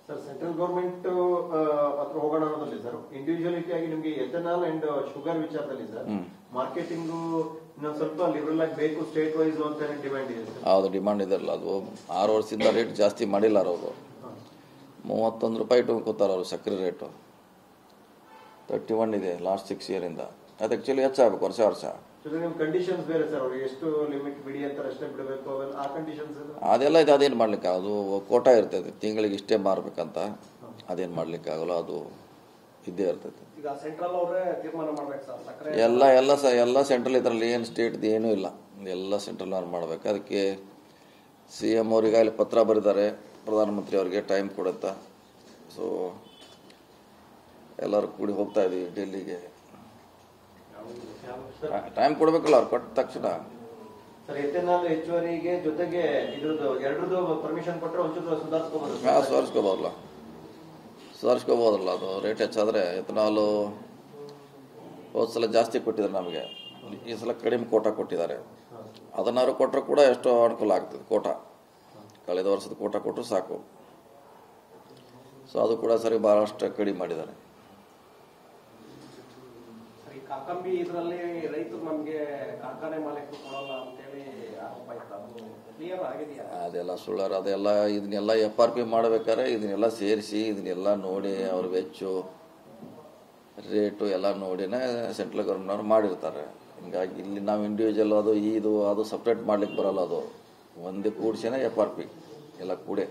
Sir central government ಹತ್ರ ಹೋಗೋಣ ಅನ್ನೋದ್ರಲ್ಲಿ ಸರ್ ಇಂಡಿವಿಜುವಲಿಟಿ ಆಗಿ ನಿಮಗೆ ಎಥೆನಾಲ್ ಅಂಡ್ ಶುಗರ್ ವಿಚಾರದಲ್ಲಿ ಸರ್ ಮಾರ್ಕೆಟಿಂಗ್ ಇನ್ನೊಂದು ಸ್ವಲ್ಪ ಲಿಬರಲ್ ಆಗಿ ಬೇಕು ಸ್ಟೇಟ್ ವೈಸ್ ಅಂತ ಡಿಮ್ಯಾಂಡ್ ಇದೆ ಸರ್. ಹೌದು, ಡಿಮಾಂಡ್ ಇದೆಲ್ಲ. ಅದು 6 ವರ್ಷದಿಂದ ರೇಟ್ ಜಾಸ್ತಿ ಮಾಡಿಲ್ಲ ಅವರು. 31 ರೂಪಾಯಿ ಇಟ್ಕೊತಾರೆ ಅವರು ಸಕ್ಕರೆ ರೇಟು. 31 ಇದೆ ಲಾಸ್ಟ್ 6 ಇಯರಿಂದ. ಅದು ಆಕ್ಚುಲಿ ಹೆಚ್ಚಾಗಬೇಕು ವರ್ಷ. ಕಂಡೀಷನ್ಸ್ ಬೇರೆ ಸರ್, ಅವ್ರಿಗೆ ಎಷ್ಟು ಲಿಮಿಟ್ ಬಿಡಿ ಅಂತಾರೆ ಅಷ್ಟೇ ಬಿಡಬೇಕು, ಆ ಕಂಡೀಷನ್ಸ್ ಅದೆಲ್ಲ ಇದೆ. ಅದೇನು ಮಾಡ್ಲಿಕ್ಕೆ ಅದು ಕೋಟಾ ಇರ್ತೈತೆ, ತಿಂಗಳಿಗೆ ಇಷ್ಟೇ ಮಾರ್ಬೇಕಂತ. ಅದೇನು ಮಾಡ್ಲಿಕ್ಕೆ ಆಗಲ್ಲ, ಅದು ಇದ್ದೇ ಇರ್ತೈತೆ. ಈಗ ಸೆಂಟ್ರಲ್ ಅವರೇ ತೀರ್ಮಾನ ಮಾಡ್ಬೇಕು ಸರ್ ಸಕ್ಕರೆ ಎಲ್ಲ ಸೆಂಟ್ರಲ್ ಇದರಲ್ಲಿ ಏನು ಸ್ಟೇಟ್ದು ಏನೂ ಇಲ್ಲ, ಎಲ್ಲ ಸೆಂಟ್ರಲ್ ಅವ್ರು ಮಾಡ್ಬೇಕು. ಅದಕ್ಕೆ CM ಅವ್ರಿಗೆ ಅಲ್ಲಿ ಪತ್ರ ಬರೆದಾರೆ ಪ್ರಧಾನಮಂತ್ರಿ ಅವರಿಗೆ ಟೈಮ್ ಕೊಡುತ್ತಾ. ಸೊ ಎಲ್ಲರೂ ಕೂಡಿ ಹೋಗ್ತಾ ಇದೀವಿ ಡೆಲ್ಲಿಗೆ. ಟೈಮ್ ಕೊಡ್ಬೇಕಲ್ಲ ಅವ್ರು, ಕೊಟ್ಟ ತಕ್ಷಣ. ಸರ್ ಎಥೆನಾಲ್ ಹೆಚ್ಚುವರಿಗೆ ಜೊತೆಗೆ ಇದ್ರದ್ದು ಎರಡರದ್ದು ಪರ್ಮಿಷನ್ ಕೊಟ್ಟರೆ ಒಂಚೂರು ಸುಧಾರಿಸ್ಕೋಬೋದಲ್ಲ. ಅದು ರೇಟ್ ಹೆಚ್ಚಾದ್ರೆ ಎಥೆನಾಲು ಹೋದ ಸಲ ಜಾಸ್ತಿ ಕೊಟ್ಟಿದ್ದಾರೆ ನಮಗೆ, ಈ ಸಲ ಕಡಿಮೆ ಕೋಟಾ ಕೊಟ್ಟಿದ್ದಾರೆ. ಅದನ್ನಾರು ಕೊಟ್ಟರು ಕೂಡ ಎಷ್ಟೋ ಅನುಕೂಲ ಆಗ್ತದೆ. ಕೋಟಾ ಕಳೆದ ವರ್ಷದ ಕೋಟಾ ಕೊಟ್ಟರು ಸಾಕು. ಸೊ ಅದು ಕೂಡ ಸರಿ ಬಹಳಷ್ಟು ಕಡಿಮೆ ಮಾಡಿದ್ದಾರೆ. ಕಾಕಂಬಿ ಇದರಲ್ಲಿ ರೈತರು ನಮಗೆ ಕಾರ್ಖಾನೆ ಮಾಲೀಕರು ಕೊಡಲ್ಲ ಅಂತೇಳಿ ಆರೋಪ ಇತ್ತು, ಅದು ಕ್ಲಿಯರ್ ಆಗಿದೆಯಾ? ಅದೆಲ್ಲ ಸುಳ್ಳಾರ. ಅದೆಲ್ಲ ಇದನ್ನೆಲ್ಲ FRP ಮಾಡಬೇಕಾದ್ರೆ ಇದನ್ನೆಲ್ಲ ಸೇರಿಸಿ ಇದನ್ನೆಲ್ಲ ನೋಡಿ ಅವ್ರ ವೆಚ್ಚು ರೇಟು ಎಲ್ಲ ನೋಡಿನೇ ಸೆಂಟ್ರಲ್ ಗೌರ್ಮೆಂಟ್ನವ್ರು ಮಾಡಿರ್ತಾರೆ. ಹಿಂಗಾಗಿ ಇಲ್ಲಿ ನಾವು ಇಂಡಿವಿಜುವಲ್ ಅದು ಸಪ್ರೇಟ್ ಮಾಡ್ಲಿಕ್ಕೆ ಬರಲ್ಲ. ಅದು ಒಂದೇ ಕೂಡಿಸಿನೇ FRP ಎಲ್ಲ ಕೂಡೆ.